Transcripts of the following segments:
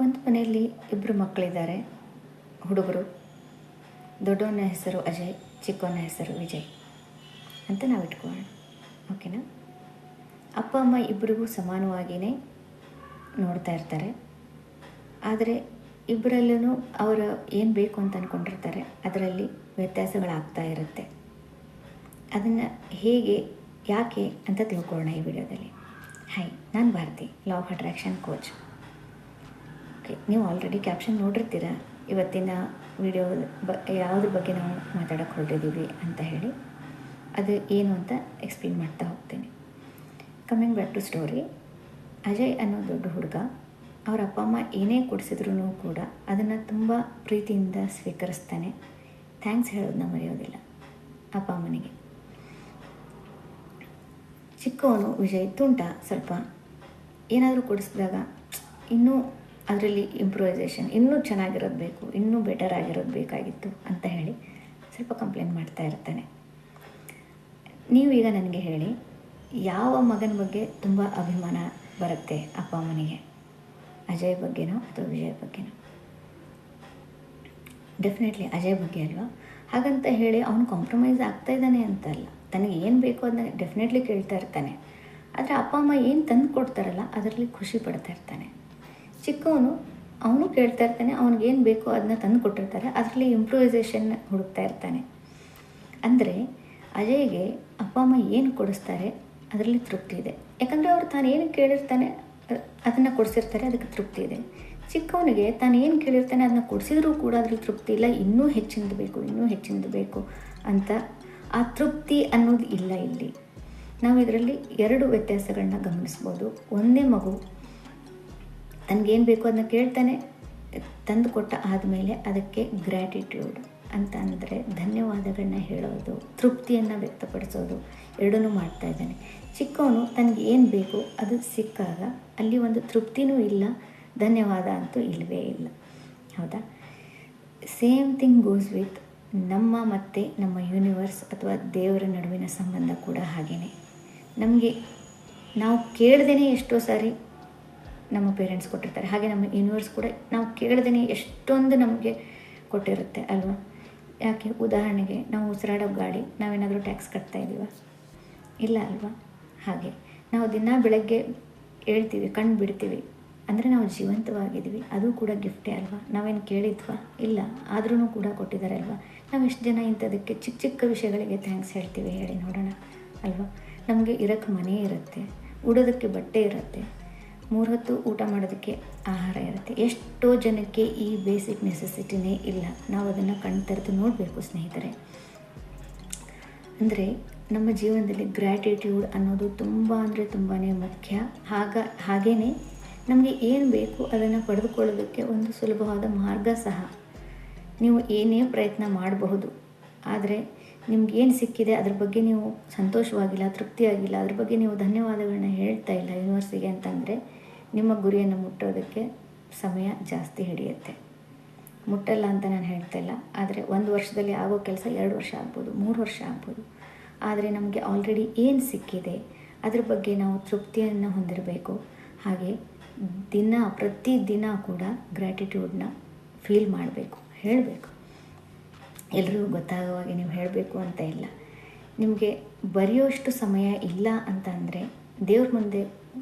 ಒಂದು ಮನೆಯಲ್ಲಿ ಇಬ್ಬರು ಮಕ್ಕಳಿದ್ದಾರೆ, ಹುಡುಗರು. ದೊಡ್ಡವನ ಹೆಸರು ಅಜಯ್, ಚಿಕ್ಕವನ ಹೆಸರು ವಿಜಯ್ ಅಂತ ನಾವು ಇಟ್ಕೊಳ್ಳೋಣ. ಓಕೆನಾ? ಅಪ್ಪ ಅಮ್ಮ ಇಬ್ಬರಿಗೂ ಸಮಾನವಾಗಿಯೇ ನೋಡ್ತಾ ಇರ್ತಾರೆ. ಆದರೆ ಇಬ್ಬರಲ್ಲೂ ಅವರು ಏನು ಬೇಕು ಅಂತ ಅಂದ್ಕೊಂಡಿರ್ತಾರೆ, ಅದರಲ್ಲಿ ವ್ಯತ್ಯಾಸಗಳಾಗ್ತಾ ಇರುತ್ತೆ. ಅದನ್ನು ಹೇಗೆ, ಯಾಕೆ ಅಂತ ತಿಳ್ಕೊಳ್ಳೋಣ ಈ ವಿಡಿಯೋದಲ್ಲಿ. ಹಾಯ್, ನಾನು Bharati, law of attraction coach. Okay, ನೀವು ಆಲ್ರೆಡಿ ಕ್ಯಾಪ್ಷನ್ ನೋಡಿರ್ತೀರ ಇವತ್ತಿನ ವಿಡಿಯೋ ಯಾವುದ್ರ ಬಗ್ಗೆ ನಾವು ಮಾತಾಡೋಕ್ಕೆ ಹೊರಟಿದ್ದೀವಿ ಅಂತ ಹೇಳಿ. ಅದು ಏನು ಅಂತ ಎಕ್ಸ್ಪ್ಲೇನ್ ಮಾಡ್ತಾ ಹೋಗ್ತೇನೆ. Coming back to story. Ajay ಅನ್ನೋ ದೊಡ್ಡ ಹುಡುಗ, ಅವ್ರ ಅಪ್ಪ ಅಮ್ಮ ಏನೇ ಕೊಡಿಸಿದ್ರೂ ಕೂಡ ಅದನ್ನು ತುಂಬ ಪ್ರೀತಿಯಿಂದ ಸ್ವೀಕರಿಸ್ತಾನೆ. ಥ್ಯಾಂಕ್ಸ್ ಹೇಳೋದನ್ನ ಮರೆಯೋದಿಲ್ಲ ಅಪ್ಪ ಅಮ್ಮನಿಗೆ. ಚಿಕ್ಕವನು ವಿಜಯ್ ತುಂಟ. ಸ್ವಲ್ಪ ಏನಾದರೂ ಕೊಡಿಸಿದಾಗ ಇನ್ನೂ ಅದರಲ್ಲಿ ಇಂಪ್ರೂವೈಸೇಷನ್ ಇನ್ನೂ ಚೆನ್ನಾಗಿರೋದು ಬೇಕು, ಇನ್ನೂ ಬೆಟರ್ ಆಗಿರೋದು ಬೇಕಾಗಿತ್ತು ಅಂತ ಹೇಳಿ ಸ್ವಲ್ಪ ಕಂಪ್ಲೇಂಟ್ ಮಾಡ್ತಾ ಇರ್ತಾನೆ. ನೀವೀಗ ನನಗೆ ಹೇಳಿ, ಯಾವ ಮಗನ ಬಗ್ಗೆ ತುಂಬ ಅಭಿಮಾನ ಬರುತ್ತೆ ಅಪ್ಪ ಅಮ್ಮನಿಗೆ? ಅಜಯ್ ಬಗ್ಗೆನೋ ಅಥವಾ ವಿಜಯ್ ಬಗ್ಗೆನೋ? ಡೆಫಿನೆಟ್ಲಿ ಅಜಯ್ ಬಗ್ಗೆ ಅಲ್ವಾ? ಹಾಗಂತ ಹೇಳಿ ಅವನು ಕಾಂಪ್ರಮೈಸ್ ಆಗ್ತಾ ಇದ್ದಾನೆ ಅಂತ ಅಲ್ಲ. ತನಗೆ ಏನು ಬೇಕೋ ಅದನ್ನ ಡೆಫಿನೆಟ್ಲಿ ಕೇಳ್ತಾ ಇರ್ತಾನೆ. ಆದರೆ ಅಪ್ಪ ಅಮ್ಮ ಏನು ತಂದು ಕೊಡ್ತಾರಲ್ಲ ಅದರಲ್ಲಿ ಖುಷಿ ಪಡ್ತಾ ಇರ್ತಾನೆ. ಚಿಕ್ಕವನು ಅವನು ಕೇಳ್ತಾ ಇರ್ತಾನೆ, ಅವ್ನಿಗೇನು ಬೇಕೋ ಅದನ್ನ ತಂದು ಕೊಟ್ಟಿರ್ತಾರೆ, ಅದರಲ್ಲಿ ಇಂಪ್ರೂವೈಸೇಷನ್ ಹುಡುಕ್ತಾ ಇರ್ತಾನೆ. ಅಂದರೆ ಅಜಯ್ಗೆ ಅಪ್ಪ ಅಮ್ಮ ಏನು ಕೊಡಿಸ್ತಾರೆ ಅದರಲ್ಲಿ ತೃಪ್ತಿ ಇದೆ. ಯಾಕಂದರೆ ಅವ್ರು ತಾನು ಏನು ಕೇಳಿರ್ತಾನೆ ಅದನ್ನು ಕೊಡಿಸಿರ್ತಾರೆ, ಅದಕ್ಕೆ ತೃಪ್ತಿ ಇದೆ. ಚಿಕ್ಕವನಿಗೆ ತಾನು ಏನು ಕೇಳಿರ್ತಾನೆ ಅದನ್ನ ಕೊಡಿಸಿದ್ರೂ ಕೂಡ ಅದರಲ್ಲಿ ತೃಪ್ತಿ ಇಲ್ಲ, ಇನ್ನೂ ಹೆಚ್ಚಿನದು ಬೇಕು, ಇನ್ನೂ ಹೆಚ್ಚಿನದು ಬೇಕು ಅಂತ. ಆ ತೃಪ್ತಿ ಅನ್ನೋದು ಇಲ್ಲ ಇಲ್ಲಿ. ನಾವು ಇದರಲ್ಲಿ ಎರಡು ವ್ಯತ್ಯಾಸಗಳನ್ನ ಗಮನಿಸ್ಬೋದು. ಒಂದೇ ಮಗು ತನಗೇನು ಬೇಕು ಅದನ್ನ ಕೇಳ್ತಾನೆ, ತಂದು ಕೊಟ್ಟ ಆದಮೇಲೆ ಅದಕ್ಕೆ ಗ್ರ್ಯಾಟಿಟ್ಯೂಡ್ ಅಂತ ಅಂದರೆ ಧನ್ಯವಾದಗಳನ್ನ ಹೇಳೋದು, ತೃಪ್ತಿಯನ್ನು ವ್ಯಕ್ತಪಡಿಸೋದು, ಎರಡನ್ನೂ ಮಾಡ್ತಾ ಇದ್ದಾನೆ. ಚಿಕ್ಕವನು ತನಗೆ ಏನು ಬೇಕು ಅದು ಸಿಕ್ಕಾಗ ಅಲ್ಲಿ ಒಂದು ತೃಪ್ತಿನೂ ಇಲ್ಲ, ಧನ್ಯವಾದ ಅಂತೂ ಇಲ್ಲವೇ ಇಲ್ಲ. ಹೌದಾ? ಸೇಮ್ ಥಿಂಗ್ ಗೋಸ್ ವಿತ್ ನಮ್ಮ ಮತ್ತು ನಮ್ಮ ಯೂನಿವರ್ಸ್ ಅಥವಾ ದೇವರ ನಡುವಿನ ಸಂಬಂಧ ಕೂಡ ಹಾಗೆಯೇ. ನಮಗೆ ನಾವು ಕೇಳ್ದೇ ಎಷ್ಟೋ ಸಾರಿ ನಮ್ಮ ಪೇರೆಂಟ್ಸ್ ಕೊಟ್ಟಿರ್ತಾರೆ, ಹಾಗೆ ನಮ್ಮ ಯೂನಿವರ್ಸ್ ಕೂಡ ನಾವು ಕೇಳ್ದೇ ಎಷ್ಟೊಂದು ನಮಗೆ ಕೊಟ್ಟಿರುತ್ತೆ ಅಲ್ವಾ? ಯಾಕೆ? ಉದಾಹರಣೆಗೆ ನಾವು ಉಸಿರಾಡೋ ಗಾಳಿ, ನಾವೇನಾದರೂ ಟ್ಯಾಕ್ಸ್ ಕಟ್ತಾ ಇದ್ದೀವ? ಇಲ್ಲ ಅಲ್ವಾ? ಹಾಗೆ ನಾವು ದಿನ ಬೆಳಗ್ಗೆ ಹೇಳ್ತೀವಿ, ಕಣ್ಣು ಬಿಡ್ತೀವಿ ಅಂದರೆ ನಾವು ಜೀವಂತವಾಗಿದ್ದೀವಿ, ಅದು ಕೂಡ ಗಿಫ್ಟೇ ಅಲ್ವಾ? ನಾವೇನು ಕೇಳಿದ್ವಾ? ಇಲ್ಲ, ಆದ್ರೂ ಕೂಡ ಕೊಟ್ಟಿದ್ದಾರೆ ಅಲ್ವಾ? ನಾವು ಎಷ್ಟು ಜನ ಇಂಥದಕ್ಕೆ ಚಿಕ್ಕ ಚಿಕ್ಕ ವಿಷಯಗಳಿಗೆ ಥ್ಯಾಂಕ್ಸ್ ಹೇಳ್ತೀವಿ ಹೇಳಿ ನೋಡೋಣ ಅಲ್ವಾ? ನಮಗೆ ಇರೋಕ್ಕೆ ಮನೆ ಇರುತ್ತೆ, ಉಡೋದಕ್ಕೆ ಬಟ್ಟೆ ಇರುತ್ತೆ, 3 ಹೊತ್ತು ಊಟ ಮಾಡೋದಕ್ಕೆ ಆಹಾರ ಇರುತ್ತೆ. ಎಷ್ಟೋ ಜನಕ್ಕೆ ಈ ಬೇಸಿಕ್ ನೆಸೆಸಿಟಿನೇ ಇಲ್ಲ. ನಾವು ಅದನ್ನು ಕಣ್ಣು ತೆರೆದು ನೋಡಬೇಕು ಸ್ನೇಹಿತರೆ. ಅಂದರೆ ನಮ್ಮ ಜೀವನದಲ್ಲಿ ಗ್ರ್ಯಾಟಿಟ್ಯೂಡ್ ಅನ್ನೋದು ತುಂಬ ಅಂದರೆ ತುಂಬಾ ಮುಖ್ಯ. ಹಾಗೆಯೇ ನಮಗೆ ಏನು ಬೇಕು ಅದನ್ನು ಪಡೆದುಕೊಳ್ಳೋದಕ್ಕೆ ಒಂದು ಸುಲಭವಾದ ಮಾರ್ಗ ಸಹ. ನೀವು ಏನೇ ಪ್ರಯತ್ನ ಮಾಡಬಹುದು, ಆದರೆ ನಿಮ್ಗೇನು ಸಿಕ್ಕಿದೆ ಅದ್ರ ಬಗ್ಗೆ ನೀವು ಸಂತೋಷವಾಗಿಲ್ಲ, ತೃಪ್ತಿಯಾಗಿಲ್ಲ, ಅದ್ರ ಬಗ್ಗೆ ನೀವು ಧನ್ಯವಾದಗಳನ್ನ ಹೇಳ್ತಾ ಇಲ್ಲ ಯೂನಿವರ್ಸಿಗೆ ಅಂತಂದರೆ ನಿಮ್ಮ ಗುರಿಯನ್ನು ಮುಟ್ಟೋದಕ್ಕೆ ಸಮಯ ಜಾಸ್ತಿ ಹಿಡಿಯುತ್ತೆ. ಮುಟ್ಟಲ್ಲ ಅಂತ ನಾನು ಹೇಳ್ತಾ ಇಲ್ಲ, ಆದರೆ 1 ವರ್ಷದಲ್ಲಿ ಆಗೋ ಕೆಲಸ 2 ವರ್ಷ ಆಗ್ಬೋದು, 3 ವರ್ಷ ಆಗ್ಬೋದು. ಆದರೆ ನಮಗೆ ಆಲ್ರೆಡಿ ಏನು ಸಿಕ್ಕಿದೆ ಅದ್ರ ಬಗ್ಗೆ ನಾವು ತೃಪ್ತಿಯನ್ನು ಹೊಂದಿರಬೇಕು. ಹಾಗೆ ಪ್ರತಿದಿನ ಕೂಡ ಗ್ರ್ಯಾಟಿಟ್ಯೂಡನ್ನ ಫೀಲ್ ಮಾಡಬೇಕು, ಹೇಳಬೇಕು. ಎಲ್ರಿಗೂ ಗೊತ್ತಾಗುವಾಗೆ ನೀವು ಹೇಳಬೇಕು ಅಂತ ಇಲ್ಲ. ನಿಮಗೆ ಬರೆಯೋಷ್ಟು ಸಮಯ ಇಲ್ಲ ಅಂತ ಅಂದರೆ ದೇವ್ರ ಮುಂದೆ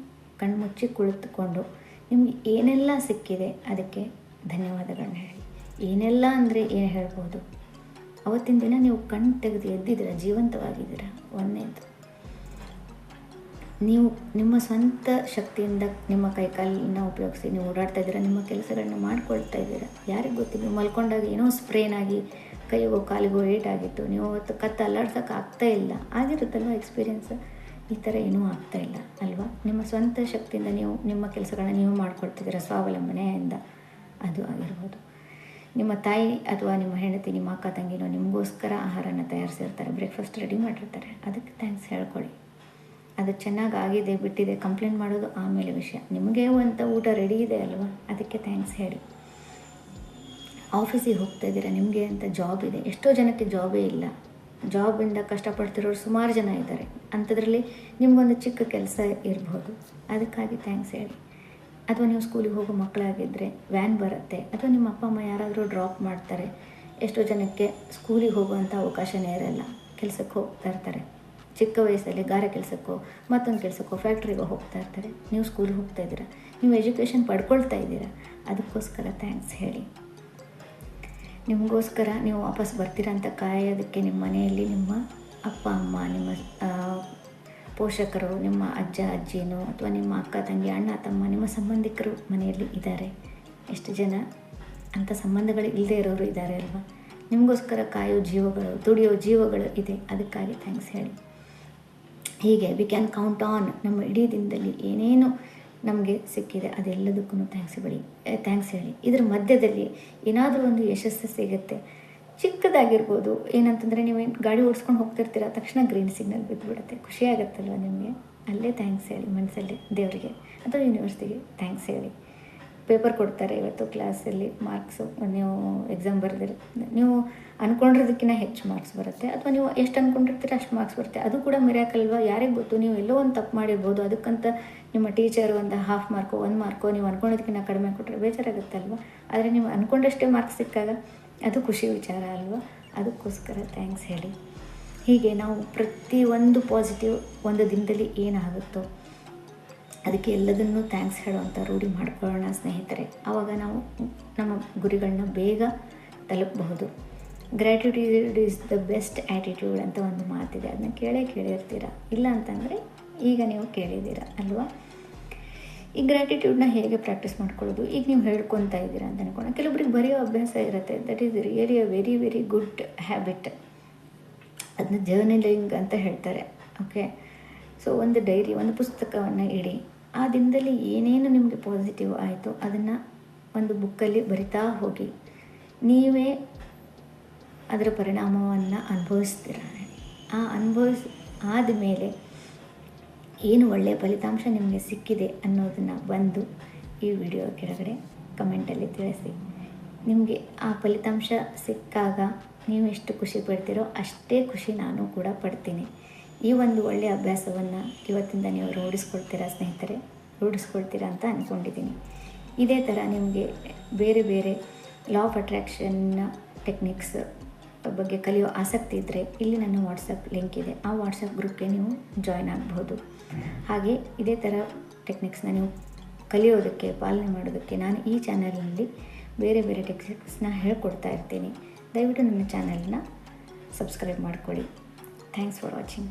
ಕಣ್ಮುಚ್ಚಿ ಕುಳಿತುಕೊಂಡು ನಿಮಗೆ ಏನೆಲ್ಲ ಸಿಕ್ಕಿದೆ ಅದಕ್ಕೆ ಧನ್ಯವಾದಗಳನ್ನ ಹೇಳಿ. ಏನೆಲ್ಲ ಅಂದರೆ ಏನು ಹೇಳ್ಬೋದು? ಅವತ್ತಿನ ದಿನ ನೀವು ಕಣ್ಣು ತೆಗೆದು ಎದ್ದಿದ್ದೀರ, ಜೀವಂತವಾಗಿದ್ದೀರ. ಒಂದನೇದು, ನೀವು ನಿಮ್ಮ ಸ್ವಂತ ಶಕ್ತಿಯಿಂದ ನಿಮ್ಮ ಕೈಕಾಲನ್ನ ಉಪಯೋಗಿಸಿ ನೀವು ಓಡಾಡ್ತಾ ಇದ್ದೀರಾ, ನಿಮ್ಮ ಕೆಲಸಗಳನ್ನ ಮಾಡ್ಕೊಳ್ತಾ ಇದ್ದೀರಾ. ಯಾರಿಗೆ ಗೊತ್ತಿಲ್ಲ, ನೀವು ಮಲ್ಕೊಂಡಾಗ ಏನೋ ಸ್ಪ್ರೇನಾಗಿ ಕೈಗೋ ಕಾಲಿಗೋ ಏಟಾಗಿತ್ತು, ನೀವು ಅವತ್ತು ಕತ್ತು ಅಲ್ಲಾಡ್ಸೋಕೆ ಆಗ್ತಾ ಇಲ್ಲ, ಆಗಿರುತ್ತಲ್ವ ಎಕ್ಸ್ಪೀರಿಯೆನ್ಸ್. ಈ ಥರ ಏನೂ ಆಗ್ತಾ ಇಲ್ಲ ಅಲ್ವಾ? ನಿಮ್ಮ ಸ್ವಂತ ಶಕ್ತಿಯಿಂದ ನೀವು ನಿಮ್ಮ ಕೆಲಸಗಳನ್ನ ನೀವು ಮಾಡ್ಕೊಳ್ತಿದ್ದೀರ ಸ್ವಾವಲಂಬನೆಯಿಂದ. ಅದು ಆಗಿರ್ಬೋದು. ನಿಮ್ಮ ತಾಯಿ ಅಥವಾ ನಿಮ್ಮ ಹೆಂಡತಿ, ನಿಮ್ಮ ಅಕ್ಕ ತಂಗಿನೋ ನಿಮಗೋಸ್ಕರ ಆಹಾರನ ತಯಾರಿಸಿರ್ತಾರೆ, ಬ್ರೇಕ್ಫಾಸ್ಟ್ ರೆಡಿ ಮಾಡಿರ್ತಾರೆ, ಅದಕ್ಕೆ ಥ್ಯಾಂಕ್ಸ್ ಹೇಳ್ಕೊಳ್ಳಿ. ಅದು ಚೆನ್ನಾಗಿ ಆಗಿದೆ ಬಿಟ್ಟಿದೆ ಕಂಪ್ಲೇಂಟ್ ಮಾಡೋದು ಆಮೇಲೆ ವಿಷಯ. ನಿಮಗೆ ಅಂತ ಊಟ ರೆಡಿ ಇದೆ ಅಲ್ವಾ, ಅದಕ್ಕೆ ಥ್ಯಾಂಕ್ಸ್ ಹೇಳಿ. ಆಫೀಸಿಗೆ ಹೋಗ್ತಾ ಇದ್ದೀರಾ, ನಿಮಗೆ ಅಂತ ಜಾಬ್ ಇದೆ. ಎಷ್ಟೋ ಜನಕ್ಕೆ ಜಾಬೇ ಇಲ್ಲ, ಜಾಬಿಂದ ಕಷ್ಟಪಡ್ತಿರೋರು ಸುಮಾರು ಜನ ಇದ್ದಾರೆ. ಅಂಥದ್ರಲ್ಲಿ ನಿಮಗೊಂದು ಚಿಕ್ಕ ಕೆಲಸ ಇರ್ಬೋದು, ಅದಕ್ಕಾಗಿ ಥ್ಯಾಂಕ್ಸ್ ಹೇಳಿ. ಅಥವಾ ನೀವು ಸ್ಕೂಲಿಗೆ ಹೋಗೋ ಮಕ್ಕಳಾಗಿದ್ದರೆ ವ್ಯಾನ್ ಬರುತ್ತೆ, ಅಥವಾ ನಿಮ್ಮ ಅಪ್ಪ ಅಮ್ಮ ಯಾರಾದರೂ ಡ್ರಾಪ್ ಮಾಡ್ತಾರೆ. ಎಷ್ಟೋ ಜನಕ್ಕೆ ಸ್ಕೂಲಿಗೆ ಹೋಗುವಂಥ ಅವಕಾಶನೇ ಇರಲ್ಲ, ಕೆಲಸಕ್ಕೆ ಹೋಗ್ತಾ ಇರ್ತಾರೆ. ಚಿಕ್ಕ ವಯಸ್ಸಲ್ಲಿ ಗಾರೆ ಕೆಲಸಕ್ಕೋ ಮತ್ತೊಂದು ಕೆಲಸಕ್ಕೋ ಫ್ಯಾಕ್ಟ್ರಿಗೋ ಹೋಗ್ತಾ ಇರ್ತಾರೆ. ನೀವು ಸ್ಕೂಲಿಗೆ ಹೋಗ್ತಾ ಇದ್ದೀರಾ, ನೀವು ಎಜುಕೇಷನ್ ಪಡ್ಕೊಳ್ತಾ ಇದ್ದೀರಾ, ಅದಕ್ಕೋಸ್ಕರ ಥ್ಯಾಂಕ್ಸ್ ಹೇಳಿ. ನಿಮಗೋಸ್ಕರ ನೀವು ವಾಪಸ್ ಬರ್ತೀರಾ ಅಂತ ಕಾಯೋದಕ್ಕೆ ನಿಮ್ಮ ಮನೆಯಲ್ಲಿ ನಿಮ್ಮ ಅಪ್ಪ ಅಮ್ಮ, ನಿಮ್ಮ ಪೋಷಕರು, ನಿಮ್ಮ ಅಜ್ಜ ಅಜ್ಜಿನೋ ಅಥವಾ ನಿಮ್ಮ ಅಕ್ಕ ತಂಗಿ ಅಣ್ಣ ತಮ್ಮ, ನಿಮ್ಮ ಸಂಬಂಧಿಕರು ಮನೆಯಲ್ಲಿ ಇದ್ದಾರೆ. ಎಷ್ಟು ಜನ ಅಂಥ ಸಂಬಂಧಗಳು ಇಲ್ಲದೆ ಇರೋರು ಇದ್ದಾರೆ ಅಲ್ವಾ. ನಿಮಗೋಸ್ಕರ ಕಾಯೋ ಜೀವಗಳು, ದುಡಿಯೋ ಜೀವಗಳು ಇದೆ, ಅದಕ್ಕಾಗಿ ಥ್ಯಾಂಕ್ಸ್ ಹೇಳಿ. ಹೀಗೆ ವಿ ಕ್ಯಾನ್ ಕೌಂಟ್ ಆನ್. ನಮ್ಮ ಇಡೀ ದಿನದಲ್ಲಿ ಏನೇನು ನಮಗೆ ಸಿಕ್ಕಿದೆ ಅದೆಲ್ಲದಕ್ಕೂ ಥ್ಯಾಂಕ್ಸ್ ಹೇಳಿ. ಇದ್ರ ಮಧ್ಯದಲ್ಲಿ ಏನಾದರೂ ಒಂದು ಯಶಸ್ಸು ಸಿಗುತ್ತೆ, ಚಿಕ್ಕದಾಗಿರ್ಬೋದು. ಏನಂತಂದರೆ ನೀವು ಗಾಡಿ ಓಡಿಸ್ಕೊಂಡು ಹೋಗ್ತಿರ್ತೀರ, ತಕ್ಷಣ ಗ್ರೀನ್ ಸಿಗ್ನಲ್ ಬಿದ್ದುಬಿಡುತ್ತೆ, ಖುಷಿ ಆಗುತ್ತಲ್ವ ನಿಮಗೆ, ಅಲ್ಲೇ ಥ್ಯಾಂಕ್ಸ್ ಹೇಳಿ ಮನಸ್ಸಲ್ಲಿ ದೇವರಿಗೆ ಅಥವಾ ಯೂನಿವರ್ಸಿಟಿಗೆ ಥ್ಯಾಂಕ್ಸ್ ಹೇಳಿ. ಪೇಪರ್ ಕೊಡ್ತಾರೆ ಇವತ್ತು ಕ್ಲಾಸಲ್ಲಿ, ಮಾರ್ಕ್ಸು ನೀವು ಎಕ್ಸಾಮ್ ಬರೆದಿರ, ನೀವು ಅಂದ್ಕೊಂಡಿರೋದಕ್ಕಿಂತ ಹೆಚ್ಚು ಮಾರ್ಕ್ಸ್ ಬರುತ್ತೆ, ಅಥವಾ ನೀವು ಎಷ್ಟು ಅಂದ್ಕೊಂಡಿರ್ತೀರ ಅಷ್ಟು ಮಾರ್ಕ್ಸ್ ಬರುತ್ತೆ. ಅದು ಕೂಡ ಮಿರಾಕಲ್ ಅಲ್ವಾ. ಯಾರಿಗೆ ಗೊತ್ತು, ನೀವು ಎಲ್ಲೋ ಒಂದು ತಪ್ಪು ಮಾಡಿರ್ಬೋದು, ಅದಕ್ಕಂತ ನಿಮ್ಮ ಟೀಚರು ಒಂದು 1/2 ಮಾರ್ಕೋ 1 ಮಾರ್ಕೋ ನೀವು ಅಂದ್ಕೊಂಡಿದ್ದಕ್ಕಿಂತ ಕಡಿಮೆ ಕೊಟ್ಟರೆ ಬೇಜಾರಾಗುತ್ತಲ್ವ. ಆದರೆ ನೀವು ಅಂದ್ಕೊಂಡಷ್ಟೇ ಮಾರ್ಕ್ಸ್ ಸಿಕ್ಕಾಗ ಅದು ಖುಷಿ ವಿಚಾರ ಅಲ್ವಾ. ಅದಕ್ಕೋಸ್ಕರ ಥ್ಯಾಂಕ್ಸ್ ಹೇಳಿ. ಹೀಗೆ ನಾವು ಪ್ರತಿಯೊಂದು ಪಾಸಿಟಿವ್ ಒಂದು ದಿನದಲ್ಲಿ ಏನಾಗುತ್ತೋ ಅದಕ್ಕೆ ಎಲ್ಲದನ್ನೂ ಥ್ಯಾಂಕ್ಸ್ ಹೇಳೋವಂಥ ರೂಢಿ ಮಾಡ್ಕೊಳ್ಳೋಣ ಸ್ನೇಹಿತರೆ. ಆವಾಗ ನಾವು ನಮ್ಮ ಗುರಿಗಳನ್ನ ಬೇಗ ತಲುಪಬಹುದು. Gratitude is the best attitude ಅಂತ ಒಂದು ಮಾತಿದೆ, ಅದನ್ನ ಕೇಳಿರ್ತೀರ. ಇಲ್ಲ ಅಂತಂದರೆ ಈಗ ನೀವು ಕೇಳಿದ್ದೀರ ಅಲ್ವಾ. ಈ ಗ್ರ್ಯಾಟಿಟ್ಯೂಡ್ನ ಹೇಗೆ ಪ್ರಾಕ್ಟೀಸ್ ಮಾಡ್ಕೊಳ್ಳೋದು, ಈಗ ನೀವು ಹೇಳ್ಕೊತಾ ಇದ್ದೀರಾ ಅಂತ ಅನ್ಕೊಳ್ಳೋಣ. ಕೆಲವೊಬ್ರಿಗೆ ಬರೆಯೋ ಅಭ್ಯಾಸ ಇರುತ್ತೆ, that is really a very very good habit. ಅದನ್ನ ಜರ್ನಲಿಂಗ್ ಅಂತ ಹೇಳ್ತಾರೆ. ಓಕೆ, ಸೊ ಒಂದು ಡೈರಿ, ಒಂದು ಪುಸ್ತಕವನ್ನು ಇಡಿ. ಆ ದಿನದಲ್ಲಿ ಏನೇನು ನಿಮಗೆ ಪಾಸಿಟಿವ್ ಆಯಿತು ಅದನ್ನು ಒಂದು ಬುಕ್ಕಲ್ಲಿ ಬರಿತಾ ಹೋಗಿ. ನೀವೇ ಅದರ ಪರಿಣಾಮವನ್ನು ಅನುಭವಿಸ್ತೀರ. ಆದಮೇಲೆ ಏನು ಒಳ್ಳೆಯ ಫಲಿತಾಂಶ ನಿಮಗೆ ಸಿಕ್ಕಿದೆ ಅನ್ನೋದನ್ನು ಬಂದು ಈ ವಿಡಿಯೋ ಕೆಳಗಡೆ ಕಮೆಂಟಲ್ಲಿ ತಿಳಿಸಿ. ನಿಮಗೆ ಆ ಫಲಿತಾಂಶ ಸಿಕ್ಕಾಗ ನೀವು ಎಷ್ಟು ಖುಷಿ ಪಡ್ತೀರೋ ಅಷ್ಟೇ ಖುಷಿ ನಾನು ಕೂಡ ಪಡ್ತೀನಿ. ಈ ಒಂದು ಒಳ್ಳೆಯ ಅಭ್ಯಾಸವನ್ನು ಇವತ್ತಿಂದ ನೀವು ರೂಢಿಸ್ಕೊಳ್ತೀರಾ ಅಂತ ಅಂದ್ಕೊಂಡಿದ್ದೀನಿ. ಇದೇ ಥರ ನಿಮಗೆ ಬೇರೆ ಬೇರೆ ಲಾ ಆಫ್ ಅಟ್ರ್ಯಾಕ್ಷನ್ನ ಟೆಕ್ನಿಕ್ಸ್ ಬಗ್ಗೆ ಕಲಿಯೋ ಆಸಕ್ತಿ ಇದ್ದರೆ ಇಲ್ಲಿ ನನ್ನ ವಾಟ್ಸಪ್ ಲಿಂಕ್ ಇದೆ, ಆ ವಾಟ್ಸಪ್ ಗ್ರೂಪ್ಗೆ ನೀವು ಜಾಯ್ನ್ ಆಗಬಹುದು. ಹಾಗೆ ಇದೇ ಥರ ಟೆಕ್ನಿಕ್ಸ್ನ ನೀವು ಕಲಿಯೋದಕ್ಕೆ, ಪಾಲನೆ ಮಾಡೋದಕ್ಕೆ ನಾನು ಈ ಚಾನಲ್ನಲ್ಲಿ ಬೇರೆ ಬೇರೆ ಟೆಕ್ನಿಕ್ಸ್ನ ಹೇಳ್ಕೊಡ್ತಾ ಇರ್ತೀನಿ. ದಯವಿಟ್ಟು ನನ್ನ ಚಾನಲ್ನ ಸಬ್ಸ್ಕ್ರೈಬ್ ಮಾಡ್ಕೊಳ್ಳಿ. Thanks for watching.